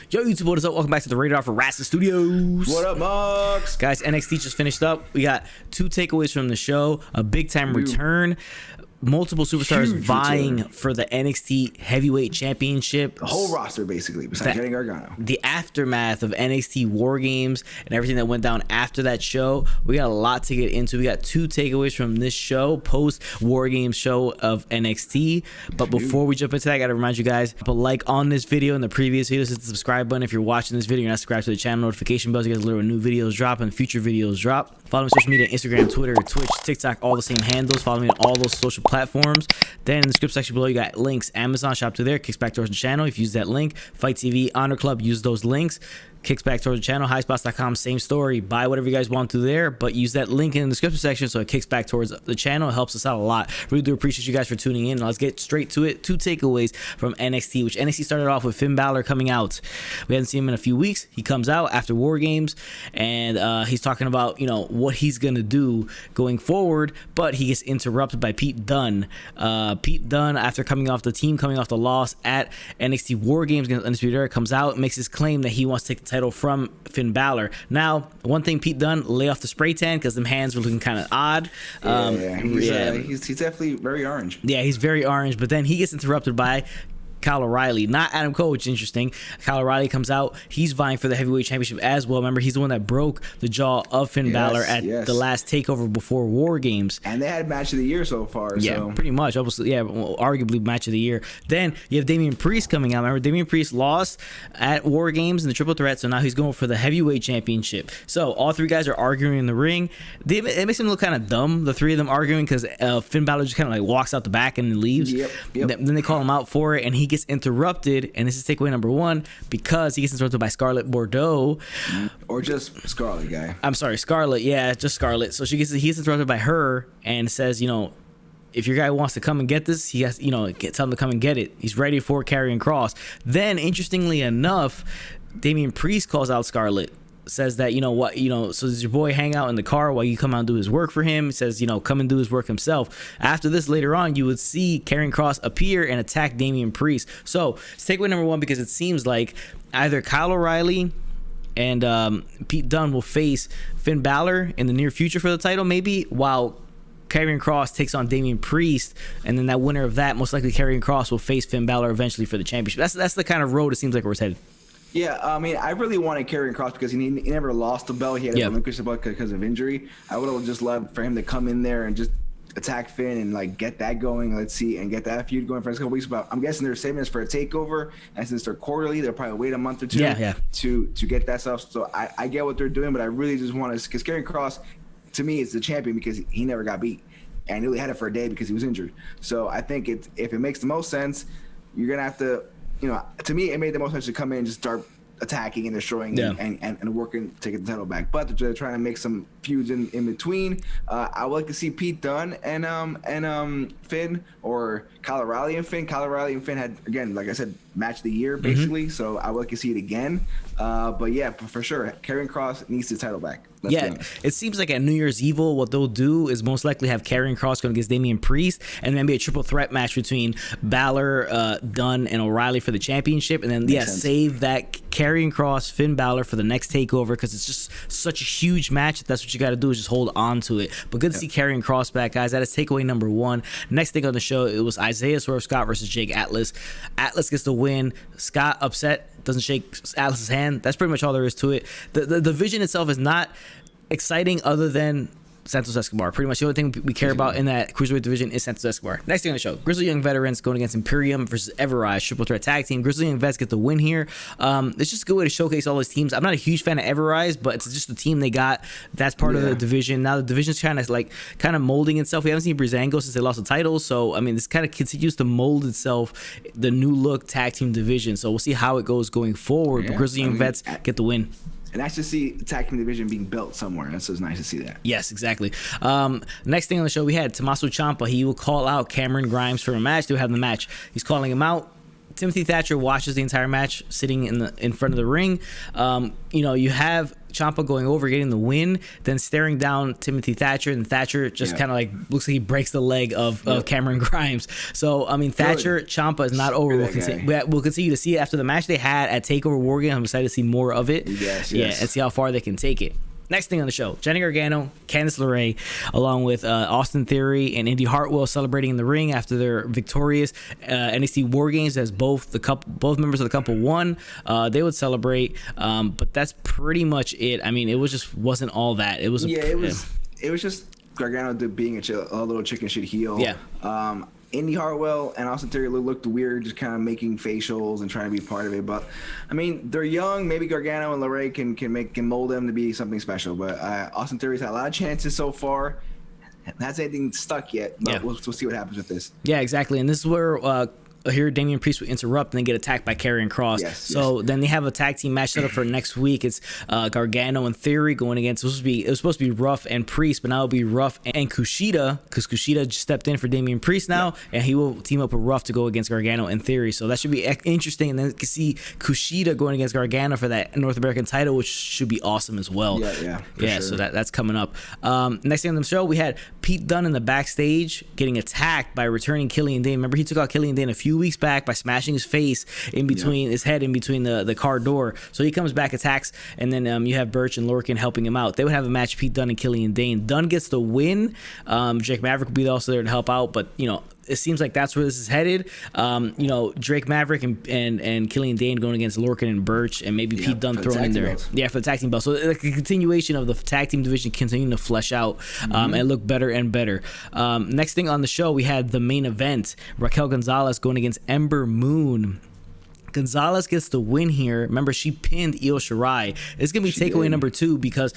Yo, YouTube, what is up? Welcome back to the Radar for Wrestling Studios. What up, Mox? Guys, NXT just finished up. We got 2 takeaways from the show, a big-time return, multiple superstars vying for the NXT Heavyweight Championship. The whole roster, basically, besides Johnny Gargano. The aftermath of NXT War Games and everything that went down after that show. We got a lot to get into. We got 2 takeaways from this show, post-War Games show of NXT. But before we jump into that, I got to remind you guys, put a like on this video and the previous videos, hit the subscribe button. If you're watching this video, you're not subscribed to the channel, notification bells, you guys little new videos drop and future videos drop. Follow me on social media, Instagram, Twitter, Twitch, TikTok, all the same handles. Follow me on all those social platforms. Then in the description section below, you got links. Amazon, shop through there. Kicks back towards the channel. If you use that link, Fight TV, Honor Club, use those links. Kicks back towards the channel. Highspots.com, same story. Buy whatever you guys want through there, but use that link in the description section so it kicks back towards the channel. It helps us out a lot. Really do appreciate you guys for tuning in. Now let's get straight to it. 2 takeaways from NXT, which NXT started off with Finn Balor coming out. We hadn't seen him in a few weeks. He comes out after War Games, and he's talking about, you know, what he's gonna do going forward, but he gets interrupted by Pete Dunne. Pete Dunne, after coming off the loss at NXT War Games against Undisputed Era, comes out, makes his claim that he wants to take the title from Finn Balor. Now, one thing, Pete Dunne, lay off the spray tan because them hands were looking kind of odd. He's definitely very orange. Yeah, he's very orange, but then he gets interrupted by Kyle O'Reilly, not Adam Cole, which is interesting. Kyle O'Reilly comes out. He's vying for the heavyweight championship as well. Remember, he's the one that broke the jaw of Finn Balor at the last takeover before War Games. And they had match of the year so far. Yeah, so. pretty much. Obviously, yeah, arguably match of the year. Then you have Damian Priest coming out. Remember, Damian Priest lost at War Games in the triple threat, so now he's going for the heavyweight championship. So all 3 guys are arguing in the ring. It makes them look kind of dumb, the 3 of them arguing, because Finn Balor just kind of like walks out the back and leaves. Yep. Then they call him out for it, and he gets interrupted, and this is takeaway number 1 because he gets interrupted by Scarlett Bordeaux, or just Scarlett guy. I'm sorry, Scarlett. Yeah, just Scarlett. So he gets interrupted by her and says, you know, if your guy wants to come and get this, he has, you know, tell him to come and get it. He's ready for Karrion Kross. Then, interestingly enough, Damian Priest calls out Scarlett. Says that, you know what, you know, so does your boy hang out in the car while you come out and do his work for him? He says, you know, come and do his work himself. After this, later on, you would see Karrion Kross appear and attack Damian Priest. So it's takeaway number 1 because it seems like either Kyle O'Reilly and Pete Dunne will face Finn Balor in the near future for the title, maybe, while Karrion Kross takes on Damian Priest, and then that winner of that, most likely Karrion Kross, will face Finn Balor eventually for the championship. That's the kind of road it seems like we're headed. Yeah, I mean, I really wanted Karrion Kross because he never lost the belt. He had to relinquish the belt because of injury. I would have just loved for him to come in there and just attack Finn and like get that going. Let's see, and get that feud going for the next couple weeks. But I'm guessing they're saving this for a takeover, and since they're quarterly, they'll probably wait a month or 2 to get that stuff. So I get what they're doing, but I really just want to, because Karrion Kross, to me, is the champion because he never got beat, and he only had it for a day because he was injured. So I think if it makes the most sense, you're gonna have to. You know, to me, it made the most sense to come in and just start attacking and destroying and working to get the title back. But they're trying to make some feuds in between. I would like to see Pete Dunne and Finn, or Kyle O'Reilly and Finn. Kyle O'Reilly and Finn had, again, like I said, match of the year basically. So I would like to see it again. But yeah, for sure, Karrion Kross needs the title back. It seems like at New Year's Evil, what they'll do is most likely have Karrion Kross going against Damian Priest, and then be a triple threat match between Balor, Dunne, and O'Reilly for the championship, and then save that Karrion Kross, Finn Balor for the next takeover, because it's just such a huge match. That's what you got to do, is just hold on to it. But good to see Karrion Kross back, guys. That is takeaway number 1. Next thing on the show, it was Isaiah Swerve Scott versus Jake Atlas. Atlas gets the win. Scott upset, doesn't shake Atlas's hand. That's pretty much all there is to it. The division itself is not exciting other than Santos Escobar. Pretty much the only thing we care about in that cruiserweight division is Santos Escobar. Next thing on the show, Grizzly Young Veterans going against Imperium versus Everrise, triple threat tag team. Grizzly Young Vets get the win here. It's just a good way to showcase all these teams. I'm not a huge fan of Everrise, but it's just the team they got. That's part of the division. Now the division's kind of molding itself. We haven't seen Breezango since they lost the title, so I mean, this kind of continues to mold itself, the new look tag team division. So we'll see how it goes going forward. But Grizzly Young Vets get the win. And nice to see the tag team division being built somewhere. That's just nice to see that. Yes, exactly. Next thing on the show, we had Tommaso Ciampa. He will call out Cameron Grimes for a match. They'll have the match. He's calling him out. Timothy Thatcher watches the entire match, sitting in front of the ring. You know, you have Ciampa going over, getting the win, then staring down Timothy Thatcher, and Thatcher just kind of like looks like he breaks the leg of Cameron Grimes. So I mean, Thatcher Ciampa is not over. We'll continue to see it after the match they had at Takeover War Games. I'm excited to see more of it. Yes. And see how far they can take it. Next thing on the show, Johnny Gargano, Candice LeRae, along with Austin Theory and Indy Hartwell celebrating in the ring after their victorious NXT War Games, as both members of the couple won. They would celebrate, but that's pretty much it. I mean, it wasn't all that. It was just Gargano being a little chicken shit heel. Yeah. Indy Hartwell and Austin Theory looked weird, just kind of making facials and trying to be part of it. But I mean, they're young. Maybe Gargano and LeRae can mold them to be something special. But Austin Theory's had a lot of chances so far. Hasn't anything stuck yet. But we'll see what happens with this. Yeah, exactly. And this is where here Damian Priest would interrupt and then get attacked by Karrion Kross. So then they have a tag team match set up for next week. It's Gargano and Theory going against. It was supposed to be Ruff and Priest, but now it'll be Ruff and Kushida, because Kushida just stepped in for Damian Priest now, and he will team up with Ruff to go against Gargano and Theory. So that should be interesting. And then you can see Kushida going against Gargano for that North American title, which should be awesome as well. Yeah. Sure. So that's coming up. Next thing on the show, we had Pete Dunne in the backstage getting attacked by returning Killian Dane. Remember, he took out Killian Dane a few weeks back by smashing his face in between his head in between the car door. So he comes back, attacks, and then you have Birch and Lorcan helping him out. They would have a match, Pete Dunne and Killian Dane. Dunne gets the win. Drake Maverick will be also there to help out, but it seems like that's where this is headed. Drake Maverick and Killian Dane going against Lorcan and Birch, and maybe Pete Dunne thrown in there. Belts. Yeah, for the tag team belt. So like a continuation of the tag team division continuing to flesh out and look better and better. Next thing on the show, we had the main event. Raquel Gonzalez going against Ember Moon. Gonzalez gets the win here. Remember, she pinned Io Shirai. It's going to be takeaway number 2, because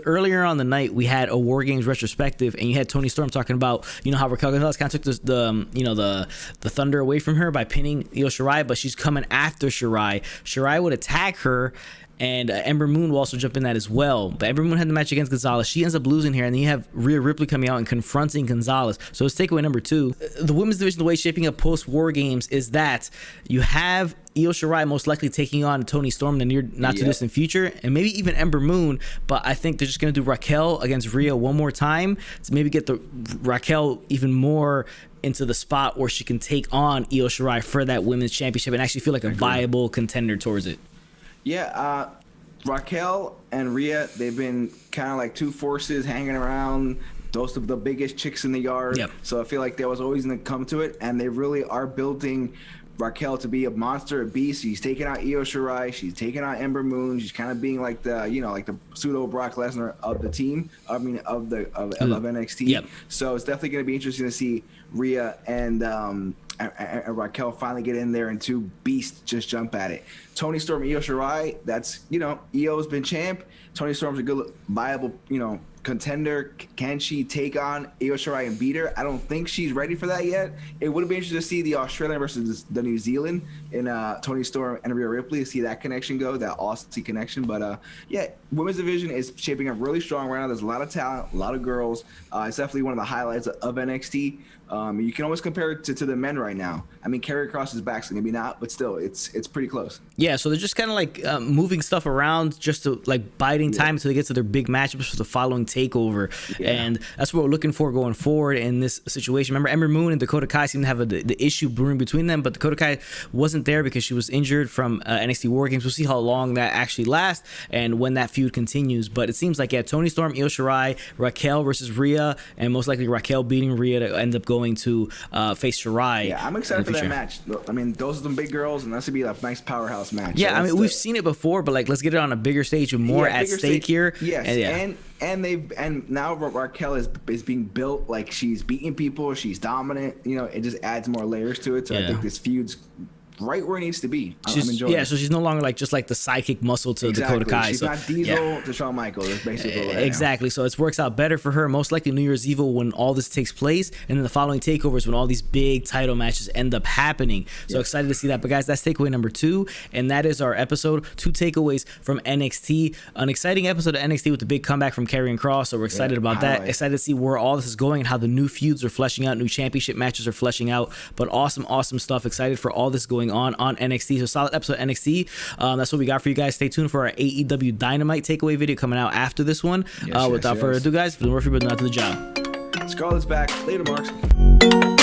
earlier on the night we had a War Games retrospective, and you had Tony Storm talking about how Raquel Gonzalez kind of took the thunder away from her by pinning Io Shirai, but she's coming after Shirai. Shirai would attack her, and Ember Moon will also jump in that as well. But Ember Moon had the match against Gonzalez. She ends up losing here, and then you have Rhea Ripley coming out and confronting Gonzalez. So it's takeaway number 2. The women's division, the way it's shaping up post-War Games, is that you have Io Shirai most likely taking on Tony Storm in the near not too distant future, and maybe even Ember Moon. But I think they're just going to do Raquel against Rhea one more time to maybe get the Raquel even more into the spot where she can take on Io Shirai for that women's championship and actually feel like a viable contender towards it. Yeah, Raquel and Rhea, they've been kind of like two forces hanging around. Those are the biggest chicks in the yard. Yep. So I feel like there was always going to come to it, and they really are building Raquel to be a monster, a beast. She's taking out Io Shirai. She's taking out Ember Moon. She's kind of being like the, like the pseudo Brock Lesnar of the team. I mean, of NXT. Yep. So it's definitely going to be interesting to see Rhea and Raquel finally get in there and two beasts just jump at it. Tony Storm, Io Shirai, that's, Io's been champ. Tony Storm's a good, viable, contender. Can she take on Io Shirai and beat her? I don't think she's ready for that yet. It would be interesting to see the Australian versus the New Zealand in Tony Storm and Rhea Ripley, to see that connection go, that Aussie connection. But women's division is shaping up really strong right now. There's a lot of talent, a lot of girls. It's definitely one of the highlights of NXT. You can almost compare it to the men right now. I mean, Karrion Kross is back, so maybe not, but still, it's pretty close. Yeah, so they're just kind of like moving stuff around just to like biding time until they get to their big matchups for the following takeover. Yeah. And that's what we're looking for going forward in this situation. Remember, Ember Moon and Dakota Kai seem to have the issue brewing between them, but Dakota Kai wasn't there because she was injured from NXT War Games. We'll see how long that actually lasts and when that feud continues. But it seems like, Tony Storm, Io Shirai, Raquel versus Rhea, and most likely Raquel beating Rhea to end up going to face Shirai. Yeah, I'm excited for that match. I mean, those are some big girls, and that's going to be a nice powerhouse match. Yeah, so I mean, we've seen it before, but like, let's get it on a bigger stage with more at stake here. Yes, and now Raquel is being built like she's beating people, she's dominant. It just adds more layers to it. So I think this feud's right where it needs to be. I'm enjoying it. So she's no longer like just like the sidekick muscle to Dakota Kai. She's not Diesel to Shawn Michaels. That's basically what exactly. So it works out better for her. Most likely New Year's Eve when all this takes place, and then the following takeovers when all these big title matches end up happening. So excited to see that. But guys, that's takeaway number 2, and that is our episode. 2 takeaways from NXT. An exciting episode of NXT with the big comeback from Karrion Kross. So we're excited about that. Excited to see where all this is going and how the new feuds are fleshing out, new championship matches are fleshing out. But awesome stuff. Excited for all this going going on NXT. So solid episode of NXT. That's what we got for you guys. Stay tuned for our AEW Dynamite takeaway video coming out after this one. Without further ado, guys, for the Murphy, but not to the job. Scarlett's back. Later, Marks.